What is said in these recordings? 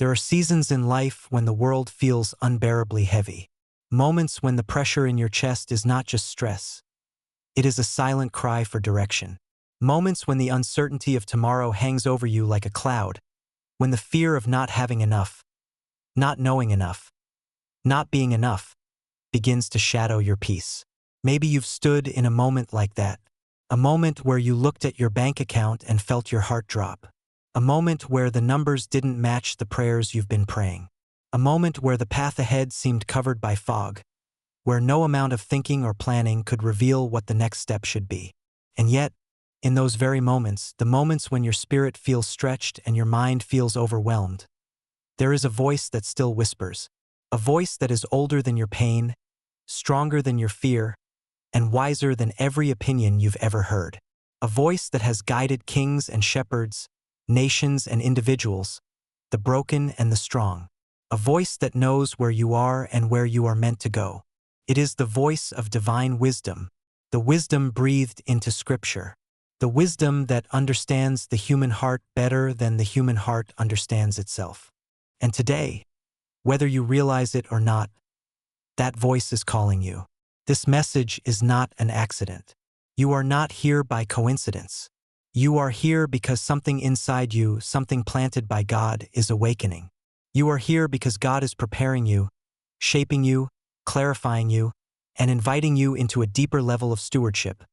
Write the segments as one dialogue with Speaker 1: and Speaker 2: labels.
Speaker 1: There are seasons in life when the world feels unbearably heavy. Moments when the pressure in your chest is not just stress. It is a silent cry for direction. Moments when the uncertainty of tomorrow hangs over you like a cloud. When the fear of not having enough, not knowing enough, not being enough, begins to shadow your peace. Maybe you've stood in a moment like that. A moment where you looked at your bank account and felt your heart drop. A moment where the numbers didn't match the prayers you've been praying. A moment where the path ahead seemed covered by fog, where no amount of thinking or planning could reveal what the next step should be. And yet, in those very moments, the moments when your spirit feels stretched and your mind feels overwhelmed, there is a voice that still whispers, a voice that is older than your pain, stronger than your fear, and wiser than every opinion you've ever heard. A voice that has guided kings and shepherds, nations and individuals, the broken and the strong. A voice that knows where you are and where you are meant to go. It is the voice of divine wisdom, the wisdom breathed into Scripture, the wisdom that understands the human heart better than the human heart understands itself. And today, whether you realize it or not, that voice is calling you. This message is not an accident. You are not here by coincidence. You are here because something inside you, something planted by God, is awakening. You are here because God is preparing you, shaping you, clarifying you, and inviting you into a deeper level of stewardship,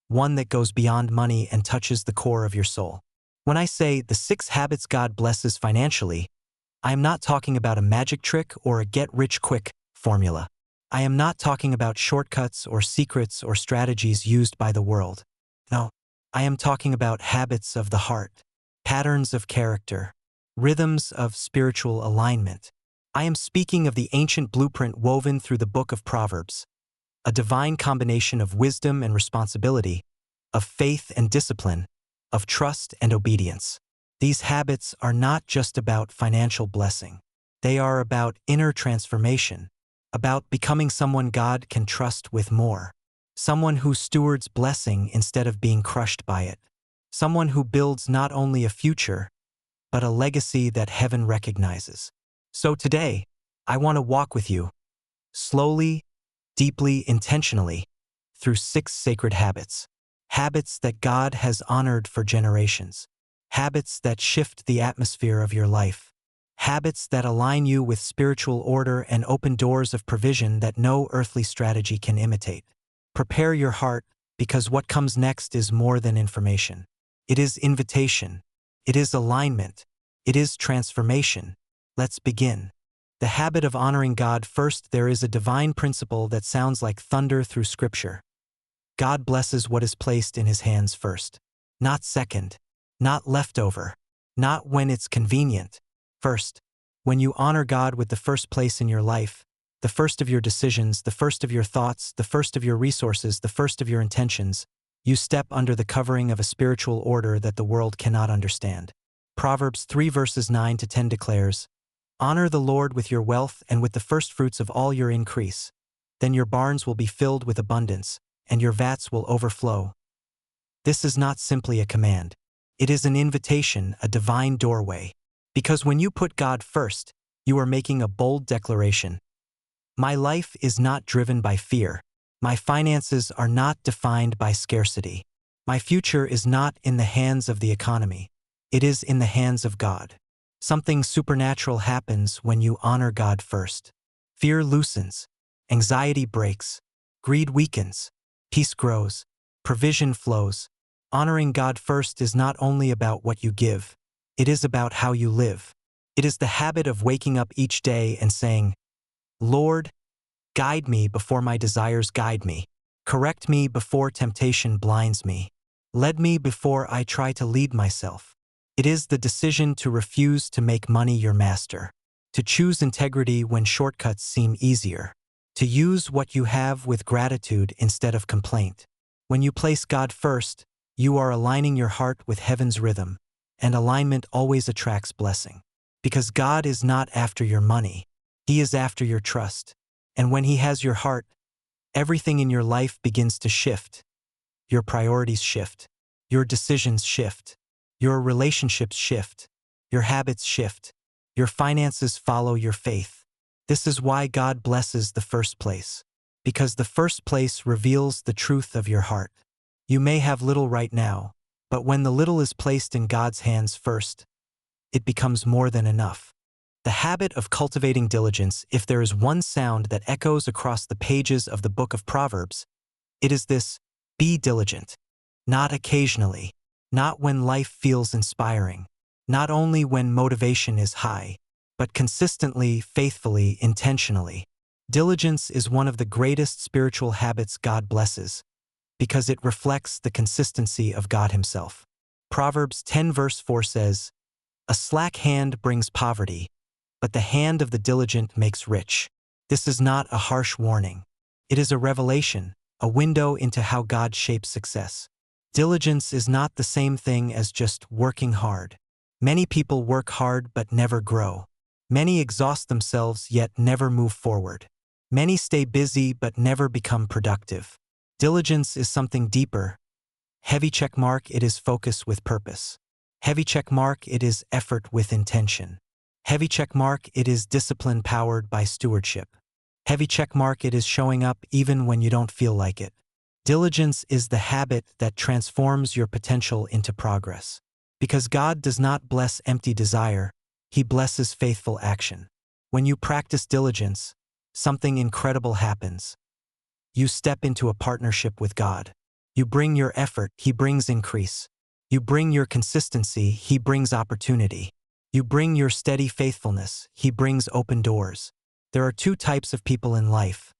Speaker 1: one that goes beyond money and touches the core of your soul. When I say the 6 habits God blesses financially, I am not talking about a magic trick or a get-rich-quick formula. I am not talking about shortcuts or secrets or strategies used by the world. No, I am talking about habits of the heart, patterns of character, rhythms of spiritual alignment. I am speaking of the ancient blueprint woven through the Book of Proverbs, a divine combination of wisdom and responsibility, of faith and discipline, of trust and obedience. These habits are not just about financial blessing. They are about inner transformation, about becoming someone God can trust with more, someone who stewards blessing instead of being crushed by it, someone who builds not only a future, but a legacy that heaven recognizes. So today, I want to walk with you, slowly, deeply, intentionally, through 6 sacred habits. Habits that God has honored for generations. Habits that shift the atmosphere of your life. Habits that align you with spiritual order and open doors of provision that no earthly strategy can imitate. Prepare your heart, because what comes next is more than information. It is invitation. It is alignment. It is transformation. Let's begin. The habit of honoring God first. There is a divine principle that sounds like thunder through Scripture. God blesses what is placed in His hands first. Not second. Not leftover. Not when it's convenient. First. When you honor God with the first place in your life, the first of your decisions, the first of your thoughts, the first of your resources, the first of your intentions, you step under the covering of a spiritual order that the world cannot understand. Proverbs 3 verses 9 to 10 declares, "Honor the Lord with your wealth and with the firstfruits of all your increase. Then your barns will be filled with abundance, and your vats will overflow." This is not simply a command. It is an invitation, a divine doorway. Because when you put God first, you are making a bold declaration. My life is not driven by fear. My finances are not defined by scarcity. My future is not in the hands of the economy. It is in the hands of God. Something supernatural happens when you honor God first. Fear loosens. Anxiety breaks. Greed weakens. Peace grows. Provision flows. Honoring God first is not only about what you give. It is about how you live. It is the habit of waking up each day and saying, "Lord, guide me before my desires guide me. Correct me before temptation blinds me. Lead me before I try to lead myself." It is the decision to refuse to make money your master, to choose integrity when shortcuts seem easier, to use what you have with gratitude instead of complaint. When you place God first, you are aligning your heart with heaven's rhythm, and alignment always attracts blessing. Because God is not after your money, He is after your trust. And when He has your heart, everything in your life begins to shift. Your priorities shift. Your decisions shift. Your relationships shift. Your habits shift. Your finances follow your faith. This is why God blesses the first place. Because the first place reveals the truth of your heart. You may have little right now, but when the little is placed in God's hands first, it becomes more than enough. The habit of cultivating diligence, if there is one sound that echoes across the pages of the Book of Proverbs, it is this: be diligent. Not occasionally, not when life feels inspiring, not only when motivation is high, but consistently, faithfully, intentionally. Diligence is one of the greatest spiritual habits God blesses, because it reflects the consistency of God Himself. Proverbs 10 verse 4 says, "A slack hand brings poverty, but the hand of the diligent makes rich." This is not a harsh warning. It is a revelation, a window into how God shapes success. Diligence is not the same thing as just working hard. Many people work hard but never grow. Many exhaust themselves yet never move forward. Many stay busy but never become productive. Diligence is something deeper. Heavy check mark, it is focus with purpose. Heavy check mark, it is effort with intention. Heavy check mark, it is discipline powered by stewardship. Heavy check mark, it is showing up even when you don't feel like it. Diligence is the habit that transforms your potential into progress. Because God does not bless empty desire, He blesses faithful action. When you practice diligence, something incredible happens. You step into a partnership with God. You bring your effort, He brings increase. You bring your consistency, He brings opportunity. You bring your steady faithfulness, He brings open doors. There are two types of people in life: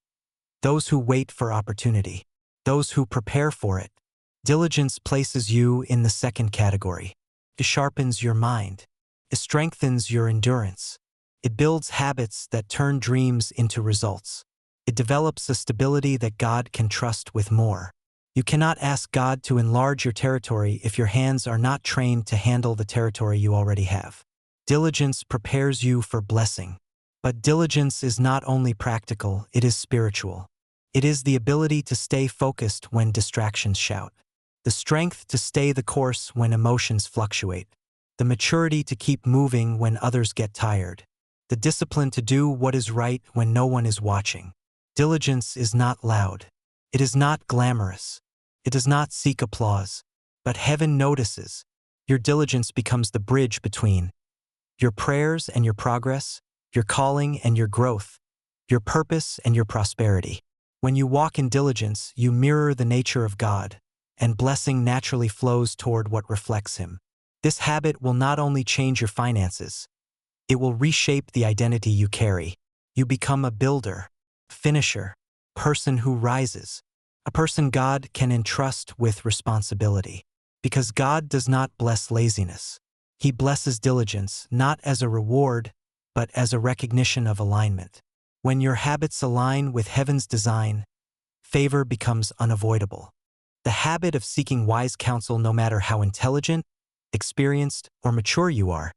Speaker 1: those who wait for opportunity, those who prepare for it. Diligence places you in the second category. It sharpens your mind. It strengthens your endurance. It builds habits that turn dreams into results. It develops a stability that God can trust with more. You cannot ask God to enlarge your territory if your hands are not trained to handle the territory you already have. Diligence prepares you for blessing. But diligence is not only practical, it is spiritual. It is the ability to stay focused when distractions shout. The strength to stay the course when emotions fluctuate. The maturity to keep moving when others get tired. The discipline to do what is right when no one is watching. Diligence is not loud. It is not glamorous. It does not seek applause. But heaven notices. Your diligence becomes the bridge between your prayers and your progress, your calling and your growth, your purpose and your prosperity. When you walk in diligence, you mirror the nature of God, and blessing naturally flows toward what reflects Him. This habit will not only change your finances, it will reshape the identity you carry. You become a builder, finisher, person who rises, a person God can entrust with responsibility. Because God does not bless laziness. He blesses diligence, not as a reward, but as a recognition of alignment. When your habits align with heaven's design, favor becomes unavoidable. The habit of seeking wise counsel, no matter how intelligent, experienced, or mature you are,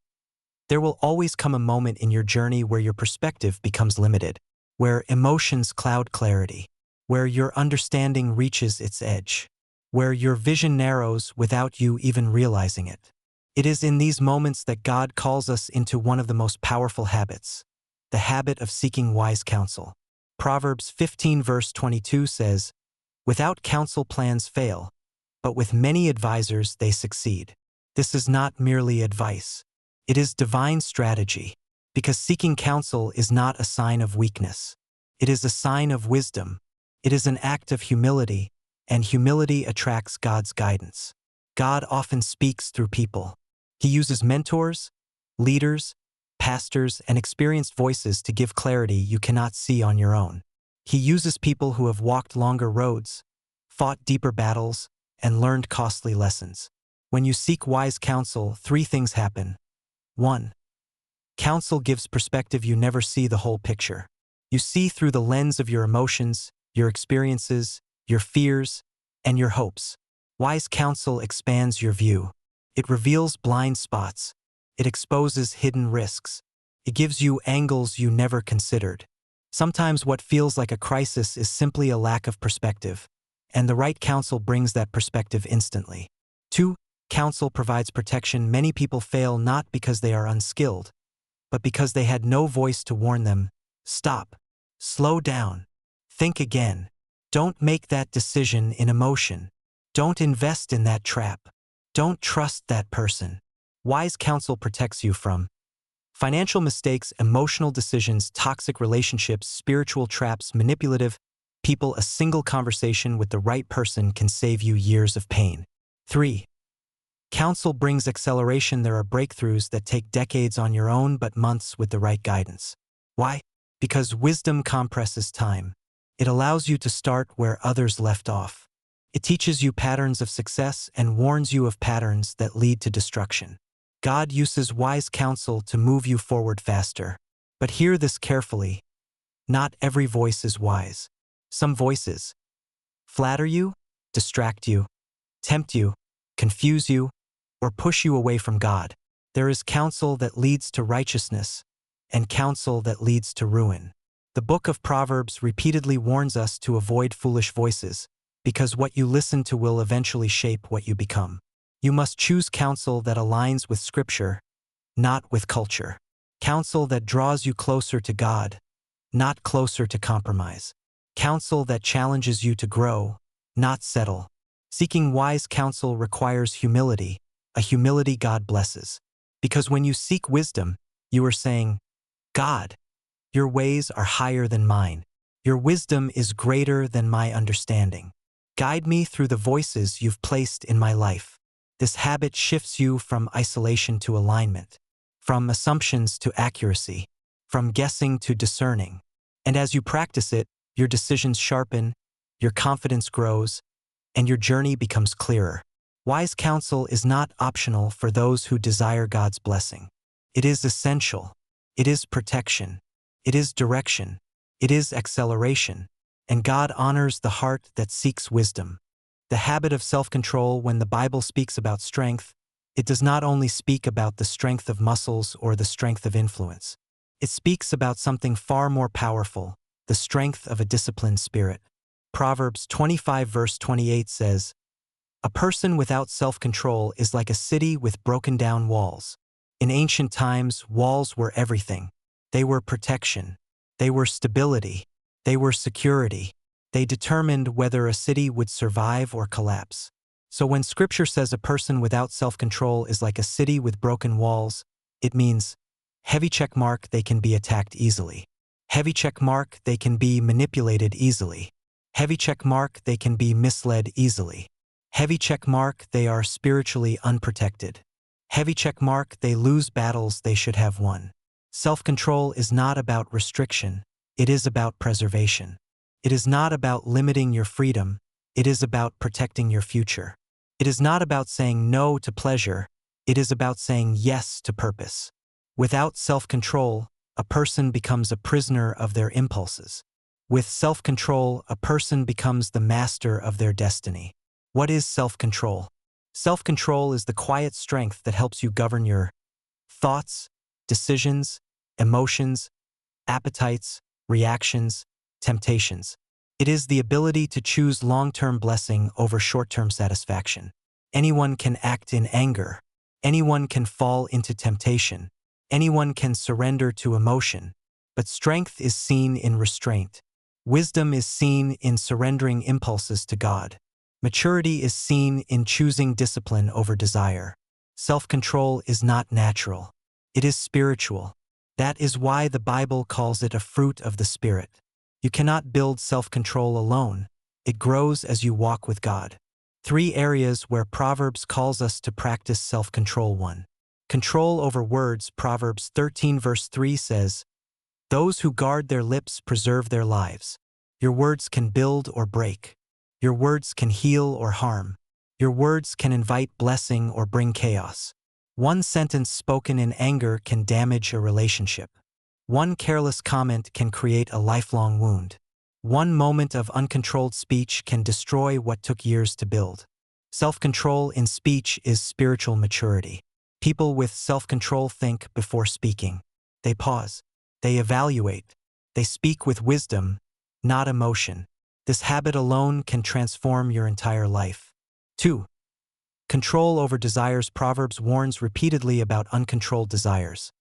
Speaker 1: there will always come a moment in your journey where your perspective becomes limited, where emotions cloud clarity, where your understanding reaches its edge, where your vision narrows without you even realizing it. It is in these moments that God calls us into one of the most powerful habits, the habit of seeking wise counsel. Proverbs 15 verse 22 says, "Without counsel plans fail, but with many advisors they succeed." This is not merely advice. It is divine strategy, because seeking counsel is not a sign of weakness. It is a sign of wisdom. It is an act of humility, and humility attracts God's guidance. God often speaks through people. He uses mentors, leaders, pastors, and experienced voices to give clarity you cannot see on your own. He uses people who have walked longer roads, fought deeper battles, and learned costly lessons. When you seek wise counsel, three things happen. 1. Counsel gives perspective. You never see the whole picture. You see through the lens of your emotions, your experiences, your fears, and your hopes. Wise counsel expands your view. It reveals blind spots. It exposes hidden risks. It gives you angles you never considered. Sometimes what feels like a crisis is simply a lack of perspective, and the right counsel brings that perspective instantly. 2. Counsel provides protection. Many people fail not because they are unskilled, but because they had no voice to warn them. Stop. Slow down. Think again. Don't make that decision in emotion. Don't invest in that trap. Don't trust that person. Wise counsel protects you from financial mistakes, emotional decisions, toxic relationships, spiritual traps, manipulative people. A single conversation with the right person can save you years of pain. 3. Counsel brings acceleration. There are breakthroughs that take decades on your own but months with the right guidance. Why? Because wisdom compresses time. It allows you to start where others left off. It teaches you patterns of success and warns you of patterns that lead to destruction. God uses wise counsel to move you forward faster. But hear this carefully. Not every voice is wise. Some voices flatter you, distract you, tempt you, confuse you, or push you away from God. There is counsel that leads to righteousness and counsel that leads to ruin. The Book of Proverbs repeatedly warns us to avoid foolish voices, because what you listen to will eventually shape what you become. You must choose counsel that aligns with Scripture, not with culture. Counsel that draws you closer to God, not closer to compromise. Counsel that challenges you to grow, not settle. Seeking wise counsel requires humility, a humility God blesses. Because when you seek wisdom, you are saying, God, your ways are higher than mine. Your wisdom is greater than my understanding. Guide me through the voices you've placed in my life. This habit shifts you from isolation to alignment, from assumptions to accuracy, from guessing to discerning. And as you practice it, your decisions sharpen, your confidence grows, and your journey becomes clearer. Wise counsel is not optional for those who desire God's blessing. It is essential. It is protection. It is direction. It is acceleration. And God honors the heart that seeks wisdom. The habit of self-control. When the Bible speaks about strength, it does not only speak about the strength of muscles or the strength of influence. It speaks about something far more powerful, the strength of a disciplined spirit. Proverbs 25 verse 28 says, "A person without self-control is like a city with broken down walls." In ancient times, walls were everything. They were protection. They were stability. They were security. They determined whether a city would survive or collapse. So when Scripture says a person without self-control is like a city with broken walls, it means heavy check mark, they can be attacked easily. Heavy check mark, they can be manipulated easily. Heavy check mark, they can be misled easily. Heavy check mark, they are spiritually unprotected. Heavy check mark, they lose battles they should have won. Self-control is not about restriction, it is about preservation. It is not about limiting your freedom, it is about protecting your future. It is not about saying no to pleasure, it is about saying yes to purpose. Without self-control, a person becomes a prisoner of their impulses. With self-control, a person becomes the master of their destiny. What is self-control? Self-control is the quiet strength that helps you govern your thoughts, decisions, emotions, appetites, reactions, temptations. It is the ability to choose long-term blessing over short-term satisfaction. Anyone can act in anger. Anyone can fall into temptation. Anyone can surrender to emotion. But strength is seen in restraint. Wisdom is seen in surrendering impulses to God. Maturity is seen in choosing discipline over desire. Self-control is not natural. It is spiritual. That is why the Bible calls it a fruit of the Spirit. You cannot build self-control alone. It grows as you walk with God. 3 areas where Proverbs calls us to practice self-control. 1. Control over words. Proverbs 13 verse 3 says, "Those who guard their lips preserve their lives." Your words can build or break. Your words can heal or harm. Your words can invite blessing or bring chaos. One sentence spoken in anger can damage a relationship. One careless comment can create a lifelong wound. One moment of uncontrolled speech can destroy what took years to build. Self-control in speech is spiritual maturity. People with self-control think before speaking. They pause. They evaluate. They speak with wisdom, not emotion. This habit alone can transform your entire life. 2. Control over desires. Proverbs warns repeatedly about uncontrolled desires.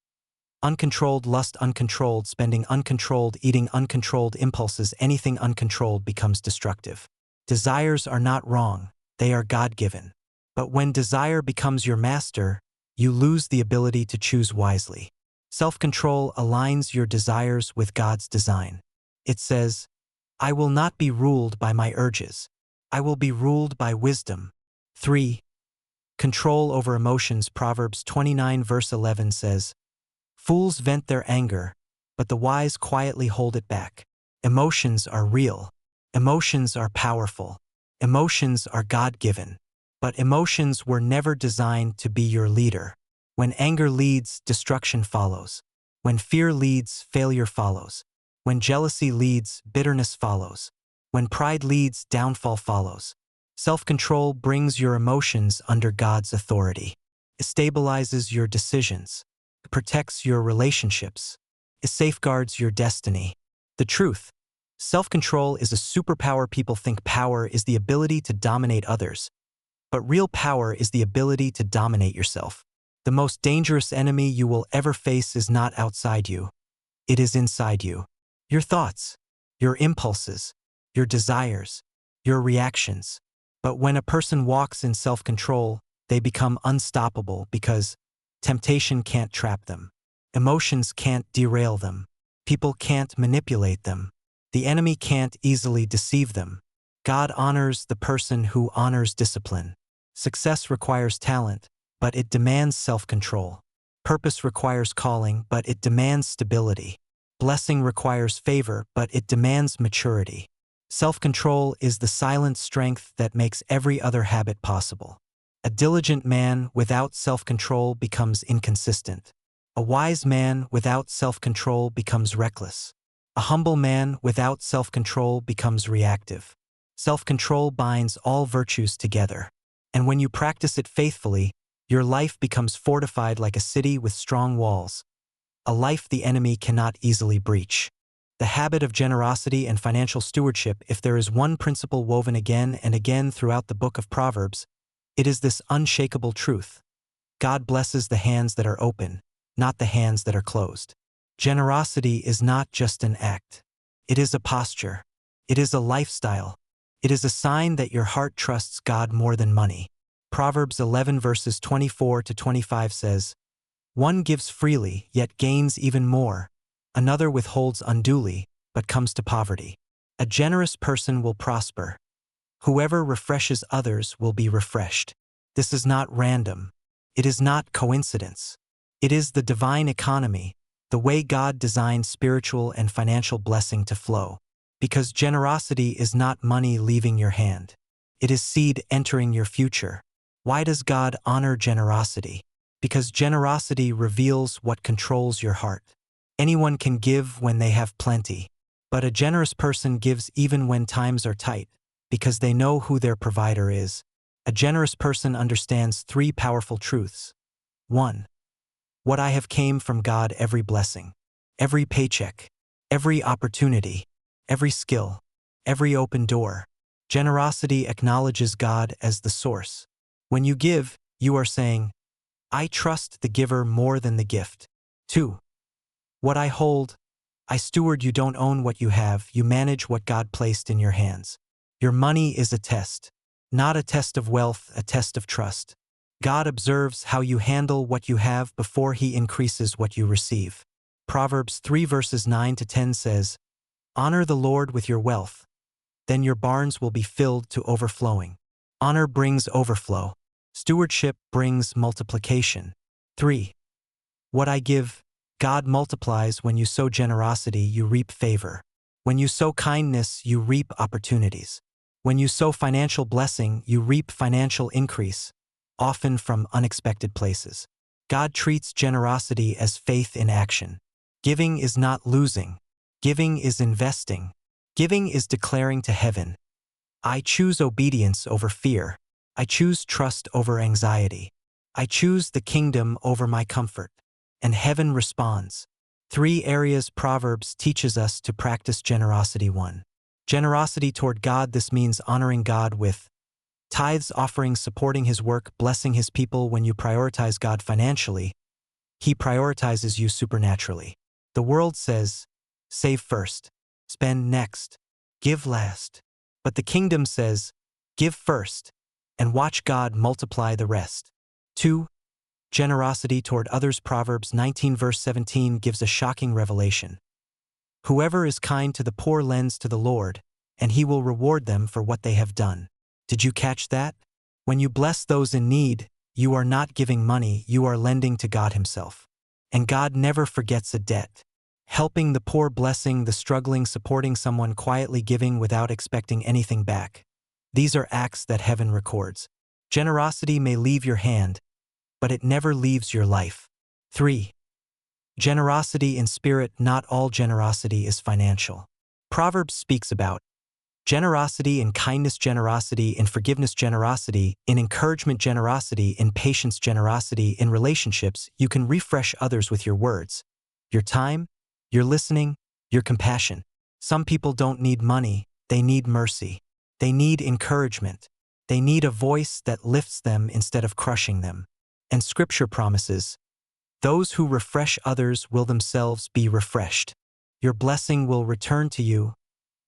Speaker 1: Uncontrolled lust, uncontrolled spending, uncontrolled eating, uncontrolled impulses, anything uncontrolled becomes destructive. Desires are not wrong, they are God-given. But when desire becomes your master, you lose the ability to choose wisely. Self-control aligns your desires with God's design. It says, I will not be ruled by my urges. I will be ruled by wisdom. 3. Control over emotions. Proverbs 29 verse 11 says, Fools vent their anger, but the wise quietly hold it back. Emotions are real. Emotions are powerful. Emotions are God-given. But emotions were never designed to be your leader. When anger leads, destruction follows. When fear leads, failure follows. When jealousy leads, bitterness follows. When pride leads, downfall follows. Self-control brings your emotions under God's authority. It stabilizes your decisions. It protects your relationships. It safeguards your destiny. The truth: self-control is a superpower. People think power is the ability to dominate others, but real power is the ability to dominate yourself. The most dangerous enemy you will ever face is not outside you. It is inside you. Your thoughts, your impulses, your desires, your reactions. But when a person walks in self-control, they become unstoppable because temptation can't trap them. Emotions can't derail them. People can't manipulate them. The enemy can't easily deceive them. God honors the person who honors discipline. Success requires talent, but it demands self-control. Purpose requires calling, but it demands stability. Blessing requires favor, but it demands maturity. Self-control is the silent strength that makes every other habit possible. A diligent man without self-control becomes inconsistent. A wise man without self-control becomes reckless. A humble man without self-control becomes reactive. Self-control binds all virtues together. And when you practice it faithfully, your life becomes fortified like a city with strong walls, a life the enemy cannot easily breach. The habit of generosity and financial stewardship. If there is one principle woven again and again throughout the Book of Proverbs, it is this unshakable truth: God blesses the hands that are open, not the hands that are closed. Generosity is not just an act. It is a posture. It is a lifestyle. It is a sign that your heart trusts God more than money. Proverbs 11 verses 24 to 25 says, One gives freely, yet gains even more. Another withholds unduly, but comes to poverty. A generous person will prosper. Whoever refreshes others will be refreshed. This is not random. It is not coincidence. It is the divine economy, the way God designed spiritual and financial blessing to flow. Because generosity is not money leaving your hand. It is seed entering your future. Why does God honor generosity? Because generosity reveals what controls your heart. Anyone can give when they have plenty, but a generous person gives even when times are tight, because they know who their provider is. A generous person understands 3 powerful truths. 1. What I have came from God: every blessing, every paycheck, every opportunity, every skill, every open door. Generosity acknowledges God as the source. When you give, you are saying, I trust the giver more than the gift. 2. What I hold, I steward. You don't own what you have, you manage what God placed in your hands. Your money is a test, not a test of wealth, a test of trust. God observes how you handle what you have before He increases what you receive. Proverbs 3 verses 9 to 10 says, Honor the Lord with your wealth, then your barns will be filled to overflowing. Honor brings overflow. Stewardship brings multiplication. 3. What I give, God multiplies. When you sow generosity, you reap favor. When you sow kindness, you reap opportunities. When you sow financial blessing, you reap financial increase, often from unexpected places. God treats generosity as faith in action. Giving is not losing. Giving is investing. Giving is declaring to heaven, I choose obedience over fear. I choose trust over anxiety. I choose the kingdom over my comfort. And heaven responds. 3 areas Proverbs teaches us to practice generosity. 1. Generosity toward God. This means honoring God with tithes, offerings, supporting His work, blessing His people. When you prioritize God financially, He prioritizes you supernaturally. The world says, save first, spend next, give last. But the kingdom says, give first, and watch God multiply the rest. 2. Generosity toward others. Proverbs 19 verse 17 gives a shocking revelation. Whoever is kind to the poor lends to the Lord, and he will reward them for what they have done. Did you catch that? When you bless those in need, you are not giving money, you are lending to God himself. And God never forgets a debt. Helping the poor, blessing the struggling, supporting someone, quietly giving without expecting anything back. These are acts that heaven records. Generosity may leave your hand, but it never leaves your life. 3. Generosity in spirit. Not all generosity is financial. Proverbs speaks about generosity in kindness, generosity in forgiveness, generosity in encouragement, generosity in patience, generosity in relationships. You can refresh others with your words, your time, your listening, your compassion. Some people don't need money, they need mercy. They need encouragement. They need a voice that lifts them instead of crushing them. And Scripture promises, those who refresh others will themselves be refreshed. Your blessing will return to you,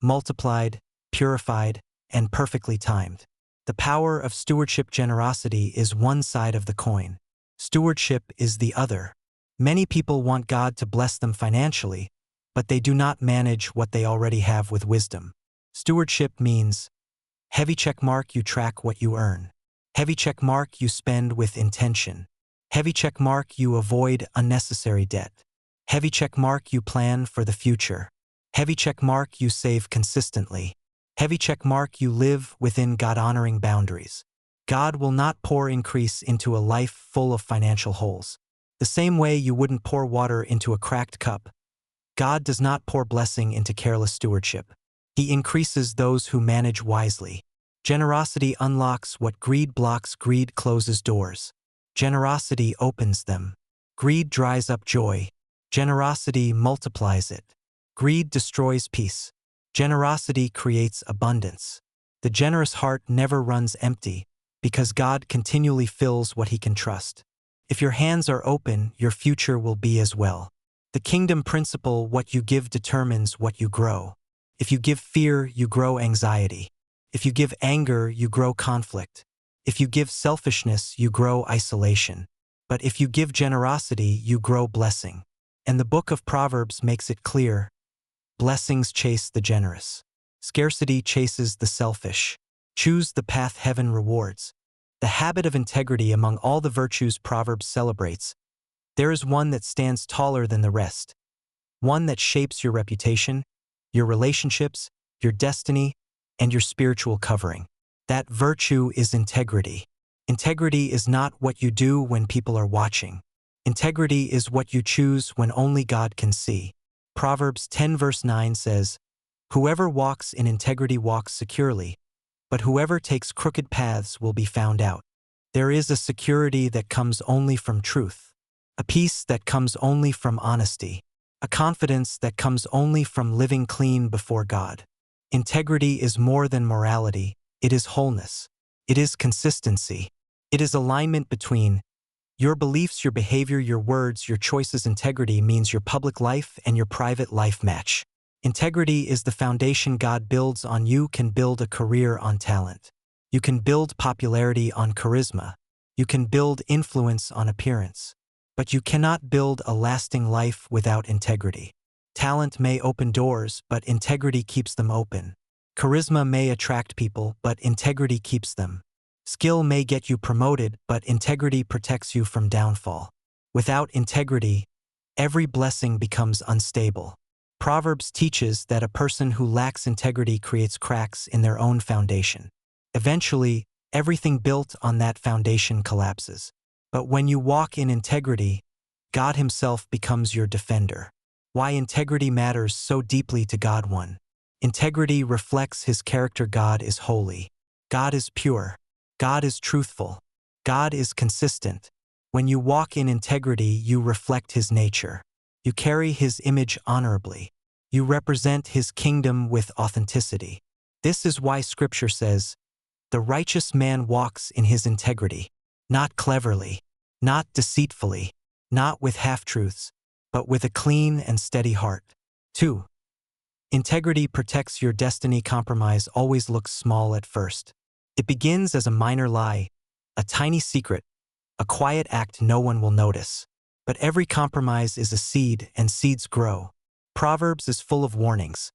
Speaker 1: multiplied, purified, and perfectly timed. The power of stewardship. Generosity is one side of the coin. Stewardship is the other. Many people want God to bless them financially, but they do not manage what they already have with wisdom. Stewardship means heavy check mark, you track what you earn. Heavy check mark, you spend with intention. Heavy check mark, you avoid unnecessary debt. Heavy check mark, you plan for the future. Heavy check mark, you save consistently. Heavy check mark, you live within God-honoring boundaries. God will not pour increase into a life full of financial holes. The same way you wouldn't pour water into a cracked cup, God does not pour blessing into careless stewardship. He increases those who manage wisely. Generosity unlocks what greed blocks. Greed closes doors. Generosity opens them. Greed dries up joy. Generosity multiplies it. Greed destroys peace. Generosity creates abundance. The generous heart never runs empty, because God continually fills what he can trust. If your hands are open, your future will be as well. The kingdom principle: what you give determines what you grow. If you give fear, you grow anxiety. If you give anger, you grow conflict. If you give selfishness, you grow isolation. But if you give generosity, you grow blessing. And the Book of Proverbs makes it clear: blessings chase the generous. Scarcity chases the selfish. Choose the path heaven rewards. The habit of integrity. Among all the virtues Proverbs celebrates, there is one that stands taller than the rest. One that shapes your reputation, your relationships, your destiny, and your spiritual covering. That virtue is integrity. Integrity is not what you do when people are watching. Integrity is what you choose when only God can see. Proverbs 10 verse 9 says, "Whoever walks in integrity walks securely, but whoever takes crooked paths will be found out." There is a security that comes only from truth, a peace that comes only from honesty, a confidence that comes only from living clean before God. Integrity is more than morality, it is wholeness. It is consistency. It is alignment between your beliefs, your behavior, your words, your choices. Integrity means your public life and your private life match. Integrity is the foundation God builds on. You can build a career on talent. You can build popularity on charisma. You can build influence on appearance. But you cannot build a lasting life without integrity. Talent may open doors, but integrity keeps them open. Charisma may attract people, but integrity keeps them. Skill may get you promoted, but integrity protects you from downfall. Without integrity, every blessing becomes unstable. Proverbs teaches that a person who lacks integrity creates cracks in their own foundation. Eventually, everything built on that foundation collapses. But when you walk in integrity, God himself becomes your defender. Why integrity matters so deeply to God. 1. Integrity reflects his character. God is holy. God is pure. God is truthful. God is consistent. When you walk in integrity, you reflect his nature. You carry his image honorably. You represent his kingdom with authenticity. This is why Scripture says, "The righteous man walks in his integrity," not cleverly, not deceitfully, not with half-truths, but with a clean and steady heart. 2. Integrity protects your destiny. Compromise always looks small at first. It begins as a minor lie, a tiny secret, a quiet act no one will notice. But every compromise is a seed, and seeds grow. Proverbs is full of warnings.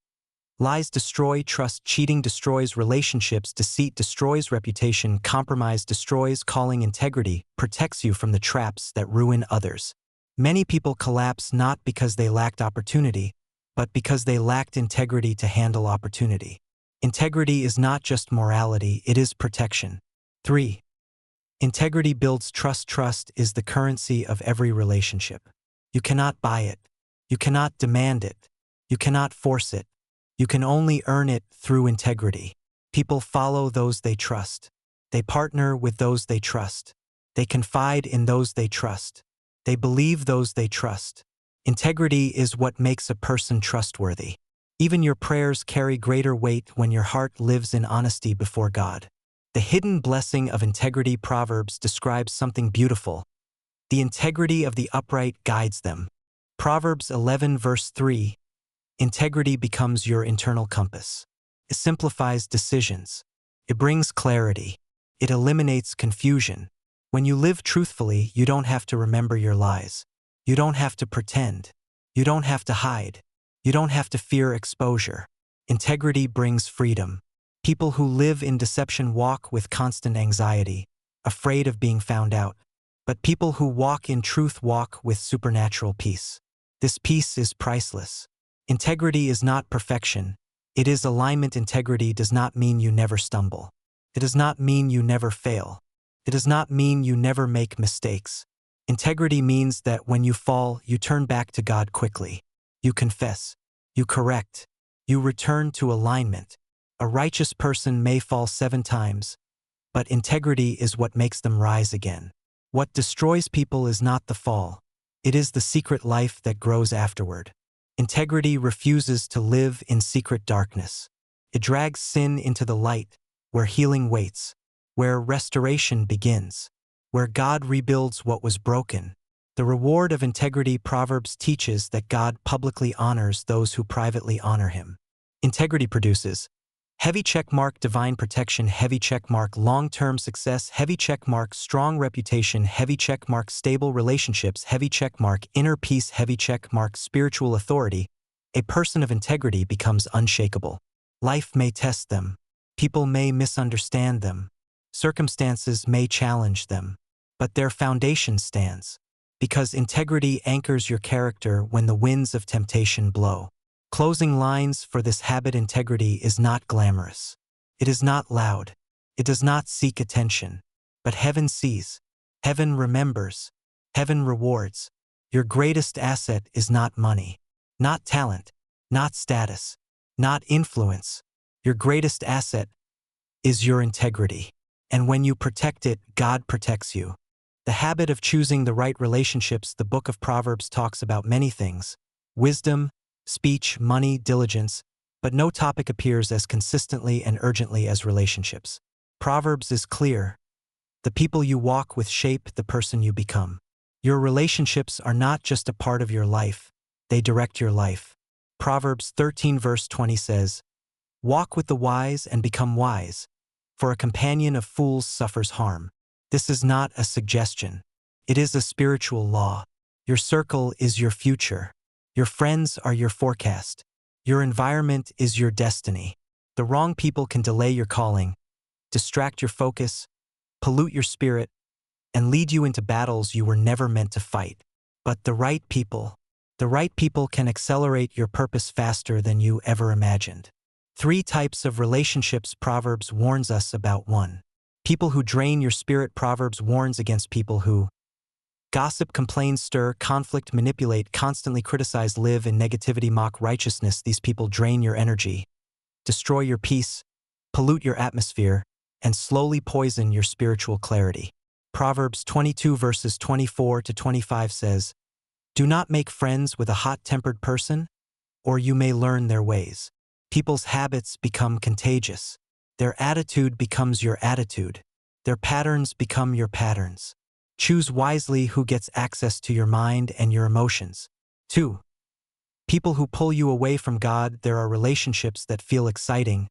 Speaker 1: Lies destroy trust, cheating destroys relationships, deceit destroys reputation, compromise destroys calling. Integrity protects you from the traps that ruin others. Many people collapse not because they lacked opportunity, but because they lacked integrity to handle opportunity. Integrity is not just morality, it is protection. 3. Integrity builds trust. Trust is the currency of every relationship. You cannot buy it. You cannot demand it. You cannot force it. You can only earn it through integrity. People follow those they trust. They partner with those they trust. They confide in those they trust. They believe those they trust. Integrity is what makes a person trustworthy. Even your prayers carry greater weight when your heart lives in honesty before God. The hidden blessing of integrity. Proverbs describes something beautiful. The integrity of the upright guides them. Proverbs 11 verse 3. Integrity becomes your internal compass. It simplifies decisions. It brings clarity. It eliminates confusion. When you live truthfully, you don't have to remember your lies. You don't have to pretend. You don't have to hide. You don't have to fear exposure. Integrity brings freedom. People who live in deception walk with constant anxiety, afraid of being found out. But people who walk in truth walk with supernatural peace. This peace is priceless. Integrity is not perfection. It is alignment. Integrity does not mean you never stumble. It does not mean you never fail. It does not mean you never make mistakes. Integrity means that when you fall, you turn back to God quickly. You confess. You correct. You return to alignment. A righteous person may fall 7 times, but integrity is what makes them rise again. What destroys people is not the fall. It is the secret life that grows afterward. Integrity refuses to live in secret darkness. It drags sin into the light, where healing waits, where restoration begins, where God rebuilds what was broken. The reward of integrity. Proverbs teaches that God publicly honors those who privately honor him. Integrity produces heavy checkmark divine protection, heavy checkmark long-term success, heavy checkmark strong reputation, heavy checkmark stable relationships, heavy checkmark inner peace, heavy checkmark spiritual authority. A person of integrity becomes unshakable. Life may test them. People may misunderstand them. Circumstances may challenge them. But their foundation stands. Because integrity anchors your character when the winds of temptation blow. Closing lines for this habit. Integrity is not glamorous. It is not loud. It does not seek attention. But heaven sees. Heaven remembers. Heaven rewards. Your greatest asset is not money, not talent, not status, not influence. Your greatest asset is your integrity. And when you protect it, God protects you. The habit of choosing the right relationships. The Book of Proverbs talks about many things: wisdom, speech, money, diligence, but no topic appears as consistently and urgently as relationships. Proverbs is clear. The people you walk with shape the person you become. Your relationships are not just a part of your life, they direct your life. Proverbs 13 verse 20 says, "Walk with the wise and become wise, for a companion of fools suffers harm." This is not a suggestion. It is a spiritual law. Your circle is your future. Your friends are your forecast. Your environment is your destiny. The wrong people can delay your calling, distract your focus, pollute your spirit, and lead you into battles you were never meant to fight. But the right people can accelerate your purpose faster than you ever imagined. 3 types of relationships Proverbs warns us about. 1. People who drain your spirit. Proverbs warns against people who gossip, complain, stir, conflict, manipulate, constantly criticize, live in negativity, mock righteousness. These people drain your energy, destroy your peace, pollute your atmosphere, and slowly poison your spiritual clarity. Proverbs 22 verses 24 to 25 says, "Do not make friends with a hot-tempered person, or you may learn their ways." People's habits become contagious. Their attitude becomes your attitude. Their patterns become your patterns. Choose wisely who gets access to your mind and your emotions. 2. People who pull you away from God. There are relationships that feel exciting,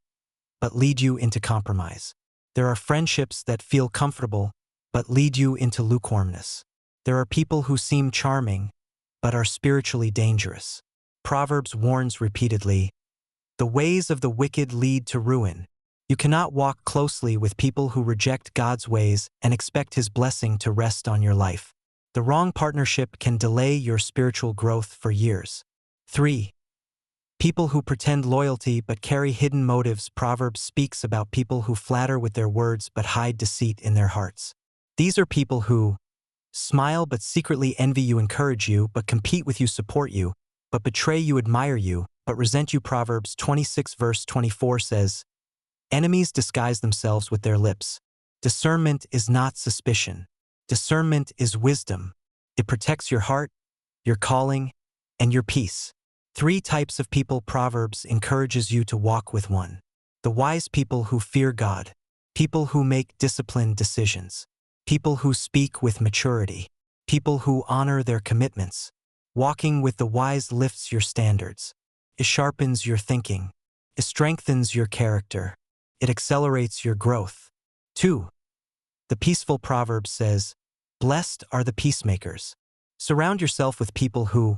Speaker 1: but lead you into compromise. There are friendships that feel comfortable, but lead you into lukewarmness. There are people who seem charming, but are spiritually dangerous. Proverbs warns repeatedly, "The ways of the wicked lead to ruin." You cannot walk closely with people who reject God's ways and expect His blessing to rest on your life. The wrong partnership can delay your spiritual growth for years. 3. People who pretend loyalty but carry hidden motives. Proverbs speaks about people who flatter with their words but hide deceit in their hearts. These are people who smile but secretly envy you, encourage you but compete with you, support you but betray you, admire you but resent you. Proverbs 26 verse 24 says, "Enemies disguise themselves with their lips. Discernment is not suspicion. Discernment is wisdom. It protects your heart, your calling, and your peace." 3 types of people. Proverbs encourages you to walk with. 1. The wise people who fear God. People who make disciplined decisions. People who speak with maturity. People who honor their commitments. Walking with the wise lifts your standards. It sharpens your thinking. It strengthens your character. It accelerates your growth. 2. The peaceful. Proverbs says, "Blessed are the peacemakers." Surround yourself with people who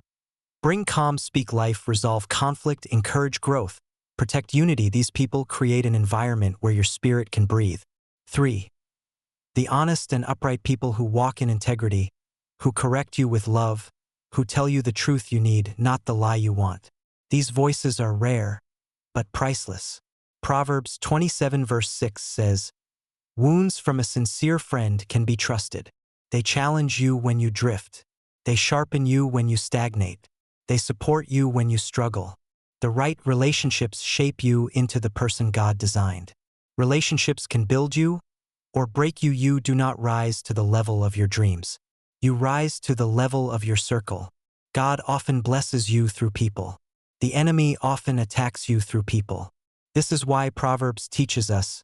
Speaker 1: bring calm, speak life, resolve conflict, encourage growth, protect unity. These people create an environment where your spirit can breathe. 3. The honest and upright people who walk in integrity, who correct you with love, who tell you the truth you need, not the lie you want. These voices are rare, but priceless. Proverbs 27 verse 6 says, "Wounds from a sincere friend can be trusted. They challenge you when you drift. They sharpen you when you stagnate. They support you when you struggle." The right relationships shape you into the person God designed. Relationships can build you or break you. You do not rise to the level of your dreams. You rise to the level of your circle. God often blesses you through people. The enemy often attacks you through people. This is why Proverbs teaches us,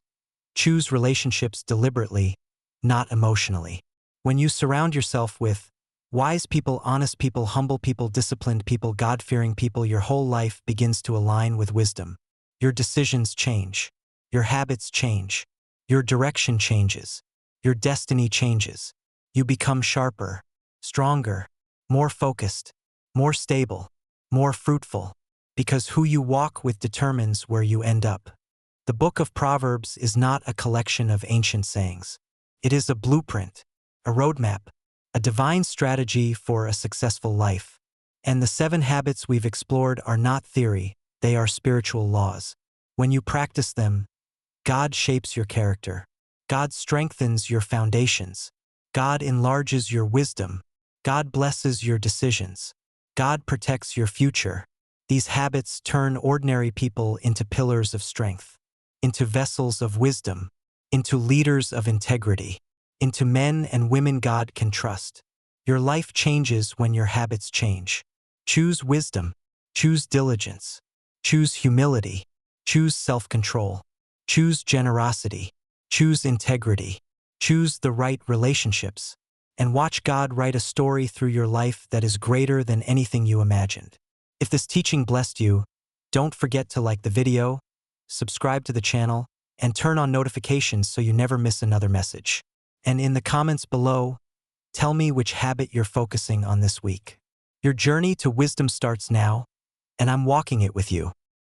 Speaker 1: choose relationships deliberately, not emotionally. When you surround yourself with wise people, honest people, humble people, disciplined people, God-fearing people, your whole life begins to align with wisdom. Your decisions change. Your habits change. Your direction changes. Your destiny changes. You become sharper, stronger, more focused, more stable, more fruitful, because who you walk with determines where you end up. The Book of Proverbs is not a collection of ancient sayings. It is a blueprint, a roadmap, a divine strategy for a successful life. And the 7 habits we've explored are not theory, they are spiritual laws. When you practice them, God shapes your character. God strengthens your foundations. God enlarges your wisdom. God blesses your decisions. God protects your future. These habits turn ordinary people into pillars of strength, into vessels of wisdom, into leaders of integrity, into men and women God can trust. Your life changes when your habits change. Choose wisdom. Choose diligence. Choose humility. Choose self-control. Choose generosity. Choose integrity. Choose the right relationships. And watch God write a story through your life that is greater than anything you imagined. If this teaching blessed you, don't forget to like the video, subscribe to the channel, and turn on notifications so you never miss another message. And in the comments below, tell me which habit you're focusing on this week. Your journey to wisdom starts now, and I'm walking it with you.